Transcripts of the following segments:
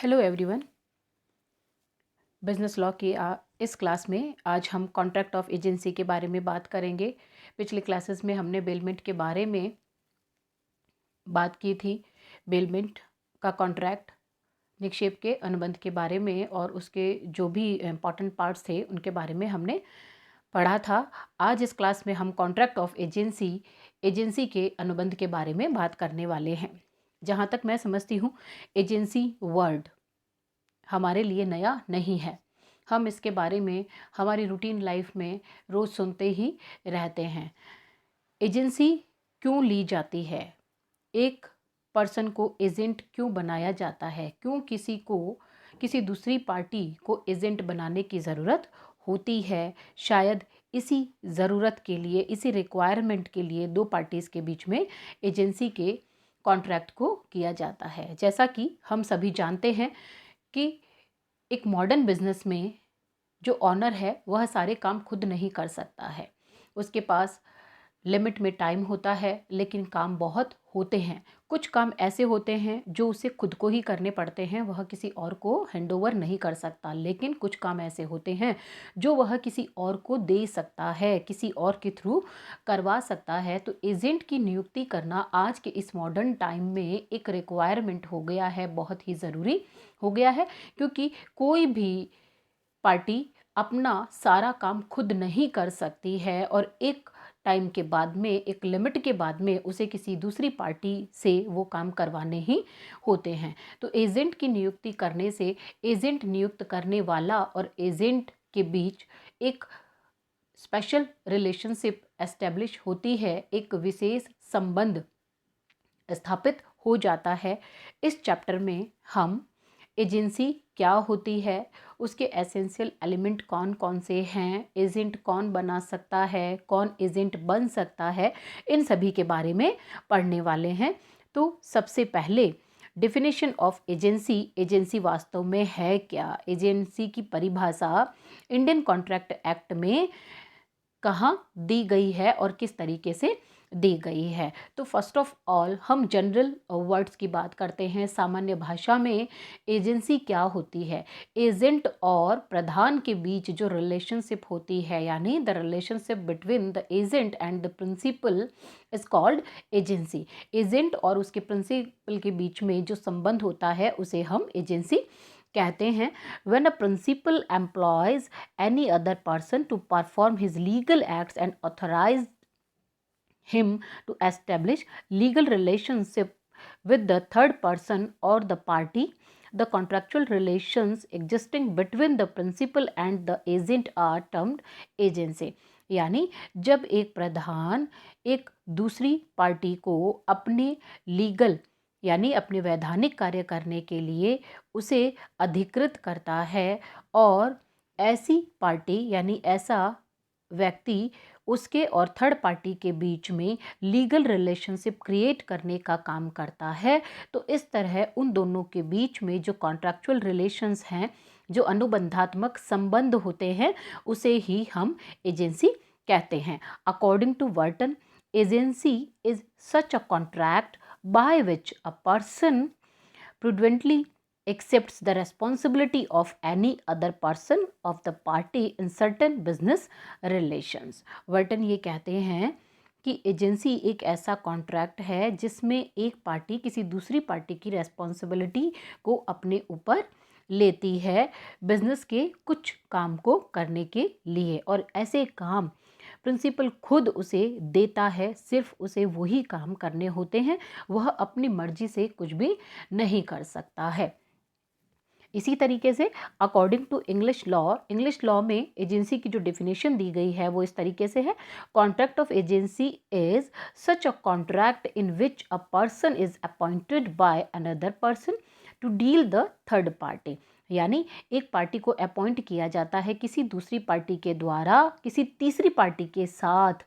Hello everyone. Business law की इस class में आज हम कॉन्ट्रैक्ट ऑफ एजेंसी के बारे में बात करेंगे। पिछले क्लासेस में हमने बेलमेंट के बारे में बात की थी। बेलमेंट का कॉन्ट्रैक्ट, निक्षेप के अनुबंध के बारे में और उसके जो भी इम्पॉर्टेंट पार्ट्स थे उनके बारे में हमने पढ़ा था। आज इस क्लास में हम कॉन्ट्रैक्ट ऑफ एजेंसी के अनुबंध के बारे में बात करने वाले हैं। जहाँ तक मैं समझती हूँ, एजेंसी वर्ड हमारे लिए नया नहीं है। हम इसके बारे में हमारी रूटीन लाइफ में रोज़ सुनते ही रहते हैं। एजेंसी क्यों ली जाती है? एक पर्सन को एजेंट क्यों बनाया जाता है? क्यों किसी दूसरी पार्टी को एजेंट बनाने की ज़रूरत होती है? शायद इसी ज़रूरत के लिए, इसी रिक्वायरमेंट के लिए दो पार्टीज़ के बीच में एजेंसी के कॉन्ट्रैक्ट को किया जाता है। जैसा कि हम सभी जानते हैं कि एक मॉडर्न बिजनेस में जो ऑनर है वह सारे काम खुद नहीं कर सकता है। उसके पास लिमिट में टाइम होता है, लेकिन काम बहुत होते हैं। कुछ काम ऐसे होते हैं जो उसे खुद को ही करने पड़ते हैं, वह किसी और को हैंडओवर नहीं कर सकता। लेकिन कुछ काम ऐसे होते हैं जो वह किसी और को दे सकता है, किसी और के थ्रू करवा सकता है। तो एजेंट की नियुक्ति करना आज के इस मॉडर्न टाइम में एक रिक्वायरमेंट हो गया है, बहुत ही ज़रूरी हो गया है। क्योंकि कोई भी पार्टी अपना सारा काम खुद नहीं कर सकती है और एक टाइम के बाद में, एक लिमिट के बाद में उसे किसी दूसरी पार्टी से वो काम करवाने ही होते हैं। तो एजेंट की नियुक्ति करने से एजेंट नियुक्त करने वाला और एजेंट के बीच एक स्पेशल रिलेशनशिप एस्टेब्लिश होती है, एक विशेष संबंध स्थापित हो जाता है। इस चैप्टर में हम एजेंसी क्या होती है, उसके एसेंशियल एलिमेंट कौन कौन से हैं, एजेंट कौन बना सकता है, कौन एजेंट बन सकता है, इन सभी के बारे में पढ़ने वाले हैं। तो सबसे पहले डिफिनेशन ऑफ एजेंसी, एजेंसी वास्तव में है क्या? एजेंसी की परिभाषा इंडियन कॉन्ट्रैक्ट एक्ट में कहाँ दी गई है और किस तरीके से दी गई है। तो फर्स्ट ऑफ ऑल हम जनरल वर्ड्स की बात करते हैं। सामान्य भाषा में एजेंसी क्या होती है? एजेंट और प्रधान के बीच जो रिलेशनशिप होती है, यानी the relationship between the agent and the principal is called agency. Agent और उसके प्रिंसिपल के बीच में जो संबंध होता है उसे हम एजेंसी कहते हैं। When a principal employs any other person to perform his legal acts and authorize him to establish legal relationship with the third person or the party, the contractual relations existing between the principal and the agent are termed agency। यानी जब एक प्रधान एक दूसरी party को अपने legal यानी अपने वैधानिक कार्य करने के लिए उसे अधिकृत करता है और ऐसी पार्टी यानी ऐसा व्यक्ति उसके और थर्ड पार्टी के बीच में लीगल रिलेशनशिप क्रिएट करने का काम करता है, तो इस तरह उन दोनों के बीच में जो कॉन्ट्रैक्चुअल रिलेशंस हैं, जो अनुबंधात्मक संबंध होते हैं, उसे ही हम एजेंसी कहते हैं। According to Wharton, agency is such a contract by which a person prudently accepts the responsibility of any other person of the party in certain business relations। वर्टन ये कहते हैं कि एजेंसी एक ऐसा कॉन्ट्रैक्ट है जिसमें एक पार्टी किसी दूसरी पार्टी की रेस्पॉन्सिबिलिटी को अपने ऊपर लेती है बिजनेस के कुछ काम को करने के लिए, और ऐसे काम प्रिंसिपल खुद उसे देता है। सिर्फ उसे वही काम करने होते हैं, वह अपनी मर्जी से कुछ भी नहीं कर सकता है। इसी तरीके से अकॉर्डिंग टू इंग्लिश लॉ में एजेंसी की जो डिफिनेशन दी गई है वो इस तरीके से है। Contract of agency is such a contract in which a person is appointed by another person to deal the third party. यानी एक पार्टी को अपॉइंट किया जाता है किसी दूसरी पार्टी के द्वारा किसी तीसरी पार्टी के साथ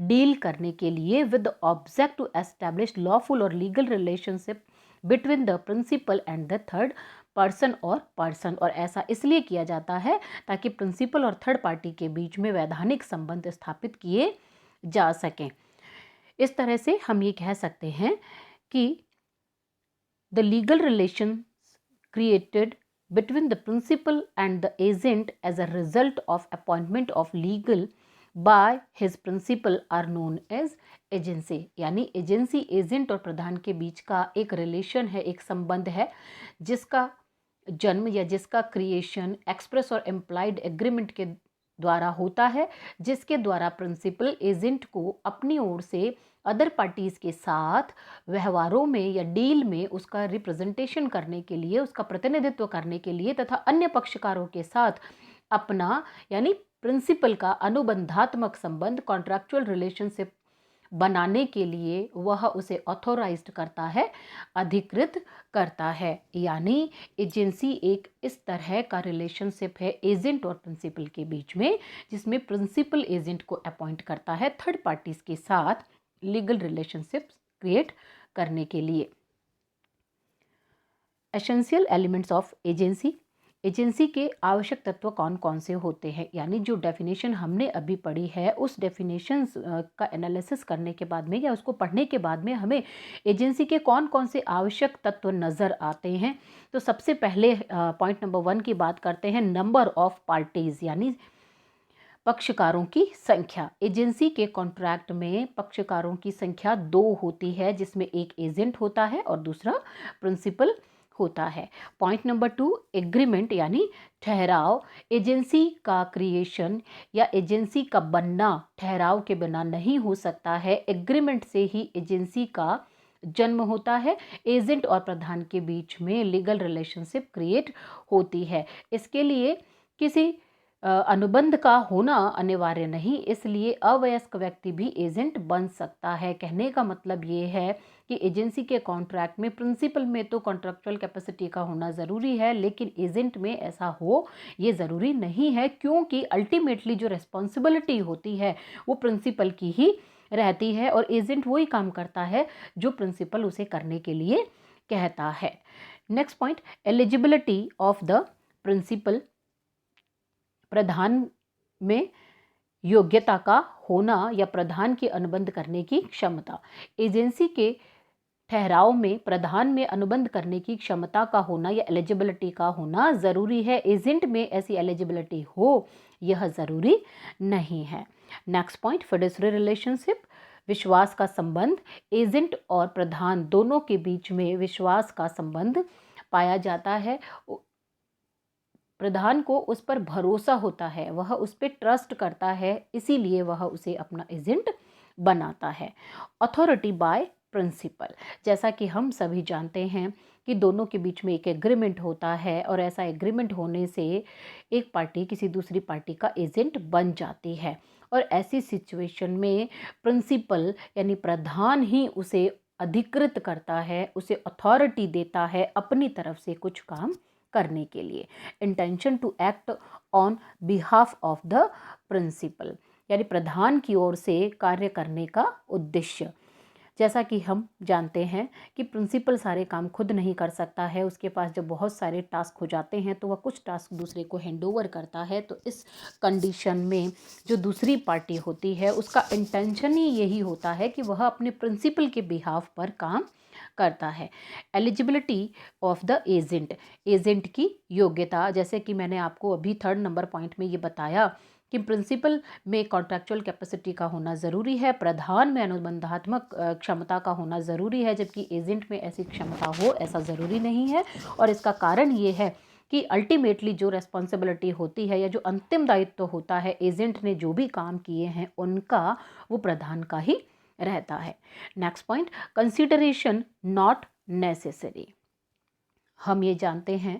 डील करने के लिए with the object to establish lawful और legal relationship between the principal and the third person और ऐसा इसलिए किया जाता है ताकि प्रिंसिपल और थर्ड पार्टी के बीच में वैधानिक संबंध स्थापित किए जा सकें। इस तरह से हम ये कह सकते हैं कि the legal relation created between the principal and the agent as a result of appointment of legal by his principal are known as agency. यानी एजेंसी एजेंट और प्रधान के बीच का एक रिलेशन है, एक संबंध है, जिसका जन्म या जिसका क्रिएशन एक्सप्रेस और एम्प्लाइड एग्रीमेंट के द्वारा होता है, जिसके द्वारा प्रिंसिपल एजेंट को अपनी ओर से अदर पार्टीज के साथ व्यवहारों में या डील में उसका रिप्रेजेंटेशन करने के लिए, उसका प्रतिनिधित्व करने के लिए तथा अन्य पक्षकारों के साथ अपना यानी प्रिंसिपल का अनुबंधात्मक संबंध कॉन्ट्रैक्चुअल रिलेशनशिप बनाने के लिए वह उसे ऑथोराइज्ड करता है, अधिकृत करता है। यानी एजेंसी एक इस तरह का रिलेशनशिप है एजेंट और प्रिंसिपल के बीच में, जिसमें प्रिंसिपल एजेंट को अपॉइंट करता है थर्ड पार्टीज के साथ लीगल रिलेशनशिप क्रिएट करने के लिए। Essential elements of agency. Agency के आवश्यक तत्व कौन कौन से होते हैं, यानी जो डेफिनेशन हमने अभी पढ़ी है उस डेफिनेशन का एनालिसिस करने के बाद में या उसको पढ़ने के बाद में हमें एजेंसी के कौन कौन से आवश्यक तत्व नज़र आते हैं। तो सबसे पहले पॉइंट नंबर 1 की बात करते हैं, नंबर ऑफ पार्टीज यानी पक्षकारों की संख्या। एजेंसी के कॉन्ट्रैक्ट में पक्षकारों की संख्या 2 होती है, जिसमें एक एजेंट होता है और दूसरा प्रिंसिपल होता है। पॉइंट नंबर 2, एग्रीमेंट यानी ठहराव। एजेंसी का क्रिएशन या एजेंसी का बनना ठहराव के बिना नहीं हो सकता है, एग्रीमेंट से ही एजेंसी का जन्म होता है। एजेंट और प्रधान के बीच में लीगल रिलेशनशिप क्रिएट होती है। इसके लिए किसी अनुबंध का होना अनिवार्य नहीं, इसलिए अवयस्क व्यक्ति भी एजेंट बन सकता है। कहने का मतलब ये है कि एजेंसी के कॉन्ट्रैक्ट में प्रिंसिपल में तो कॉन्ट्रैक्चुअल कैपेसिटी का होना ज़रूरी है, लेकिन एजेंट में ऐसा हो ये ज़रूरी नहीं है, क्योंकि अल्टीमेटली जो रिस्पॉन्सिबिलिटी होती है वो प्रिंसिपल की ही रहती है और एजेंट वही काम करता है जो प्रिंसिपल उसे करने के लिए कहता है। Next point, eligibility of the principal. प्रधान में योग्यता का होना या प्रधान के अनुबंध करने की क्षमता। एजेंसी के ठहराव में प्रधान में अनुबंध करने की क्षमता का होना या एलिजिबिलिटी का होना ज़रूरी है। एजेंट में ऐसी एलिजिबिलिटी हो यह ज़रूरी नहीं है। नेक्स्ट पॉइंट, फिडुशियरी रिलेशनशिप, विश्वास का संबंध। एजेंट और प्रधान दोनों के बीच में विश्वास का संबंध पाया जाता है। प्रधान को उस पर भरोसा होता है, वह उस पर ट्रस्ट करता है, इसीलिए वह उसे अपना एजेंट बनाता है। अथॉरिटी बाय प्रिंसिपल, जैसा कि हम सभी जानते हैं कि दोनों के बीच में एक एग्रीमेंट होता है और ऐसा एग्रीमेंट होने से एक पार्टी किसी दूसरी पार्टी का एजेंट बन जाती है और ऐसी सिचुएशन में प्रिंसिपल यानी प्रधान ही उसे अधिकृत करता है, उसे अथॉरिटी देता है अपनी तरफ से कुछ काम करने के लिए। Intention to act on behalf of the principal, यानी प्रधान की ओर से कार्य करने का उद्देश्य। जैसा कि हम जानते हैं कि प्रिंसिपल सारे काम खुद नहीं कर सकता है, उसके पास जब बहुत सारे टास्क हो जाते हैं तो वह कुछ टास्क दूसरे को हैंडओवर करता है। तो इस कंडीशन में जो दूसरी पार्टी होती है उसका इंटेंशन ही यही होता है कि वह अपने प्रिंसिपल के बिहाफ पर काम करता है। Eligibility of the agent, agent की योग्यता, जैसे कि मैंने आपको अभी 3rd नंबर पॉइंट में ये बताया कि प्रिंसिपल में कॉन्ट्रैक्चुअल कैपेसिटी का होना ज़रूरी है, प्रधान में अनुबंधात्मक क्षमता का होना ज़रूरी है, जबकि एजेंट में ऐसी क्षमता हो ऐसा ज़रूरी नहीं है। और इसका कारण ये है कि अल्टीमेटली जो रेस्पॉन्सिबिलिटी होती है या जो अंतिम दायित्व होता है एजेंट ने जो भी काम किए हैं उनका, वो प्रधान का ही रहता है। Next point, consideration not necessary. हम ये जानते हैं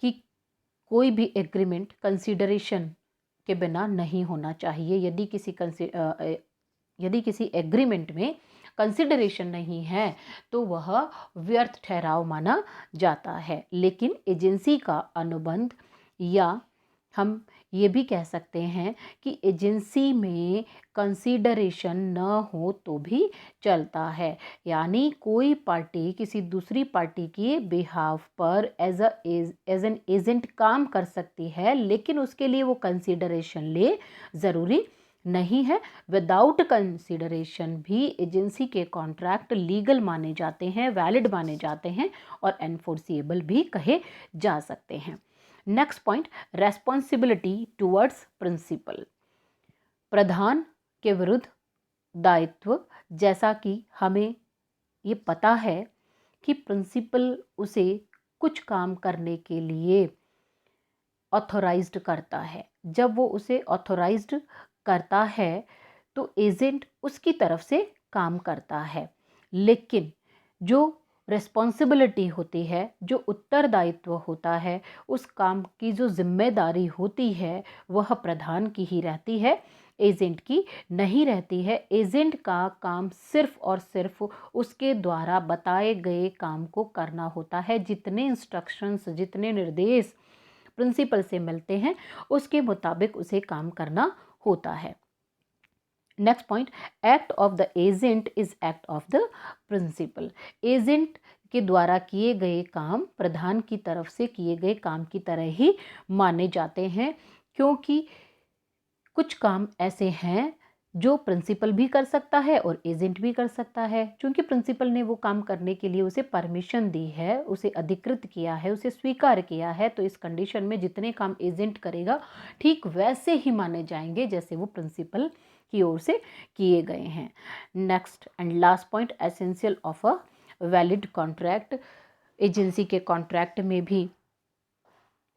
कि कोई भी एग्रीमेंट कंसिडरेशन के बिना नहीं होना चाहिए। यदि किसी एग्रीमेंट में कंसिडरेशन नहीं है तो वह व्यर्थ ठहराव माना जाता है। लेकिन एजेंसी का अनुबंध, या हम ये भी कह सकते हैं कि एजेंसी में कंसीडरेशन न हो तो भी चलता है, यानी कोई पार्टी किसी दूसरी पार्टी के बिहाफ पर एज एन एजेंट काम कर सकती है, लेकिन उसके लिए वो कंसीडरेशन ले ज़रूरी नहीं है। विदाउट कंसिडरेशन भी एजेंसी के कॉन्ट्रैक्ट लीगल माने जाते हैं, वैलिड माने जाते हैं और एनफोर्सिएबल भी कहे जा सकते हैं। Next point, responsibility towards principal. प्रधान के विरुद्ध दायित्व, जैसा कि हमें ये पता है कि प्रिंसिपल उसे कुछ काम करने के लिए ऑथोराइज्ड करता है। जब वो उसे ऑथोराइज्ड करता है तो एजेंट उसकी तरफ से काम करता है, लेकिन जो रिस्पॉन्सिबिलिटी होती है, जो उत्तरदायित्व होता है, उस काम की जो जिम्मेदारी होती है वह प्रधान की ही रहती है, एजेंट की नहीं रहती है। एजेंट का काम सिर्फ और सिर्फ उसके द्वारा बताए गए काम को करना होता है। जितने इंस्ट्रक्शंस, जितने निर्देश प्रिंसिपल से मिलते हैं उसके मुताबिक उसे काम करना होता है। Next point, act of the agent is act of the principal. Agent के द्वारा किए गए काम प्रधान की तरफ से किए गए काम की तरह ही माने जाते हैं, क्योंकि कुछ काम ऐसे हैं जो प्रिंसिपल भी कर सकता है और एजेंट भी कर सकता है। क्योंकि प्रिंसिपल ने वो काम करने के लिए उसे परमिशन दी है, उसे अधिकृत किया है, उसे स्वीकार किया है, तो इस कंडीशन में जितने काम एजेंट करेगा ठीक वैसे ही माने जाएंगे जैसे वो प्रिंसिपल की ओर से किए गए हैं। Next and last point, essential of a valid contract. Agency के कॉन्ट्रैक्ट में भी,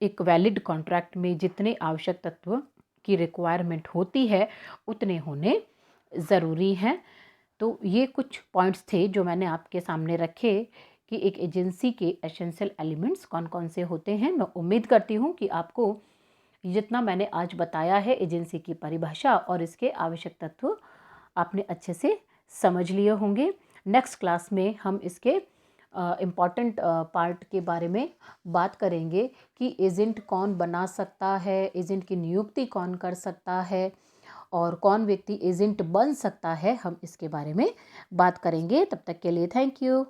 एक वैलिड कॉन्ट्रैक्ट में जितने आवश्यक तत्व की रिक्वायरमेंट होती है उतने होने ज़रूरी हैं। तो ये कुछ पॉइंट्स थे जो मैंने आपके सामने रखे कि एक एजेंसी के एसेंशियल एलिमेंट्स कौन कौन से होते हैं। मैं उम्मीद करती हूँ कि आपको जितना मैंने आज बताया है एजेंसी की परिभाषा और इसके आवश्यक तत्व आपने अच्छे से समझ लिए होंगे। नेक्स्ट क्लास में हम इसके इम्पॉर्टेंट पार्ट के बारे में बात करेंगे कि एजेंट कौन बना सकता है, एजेंट की नियुक्ति कौन कर सकता है और कौन व्यक्ति एजेंट बन सकता है। हम इसके बारे में बात करेंगे। तब तक के लिए थैंक यू।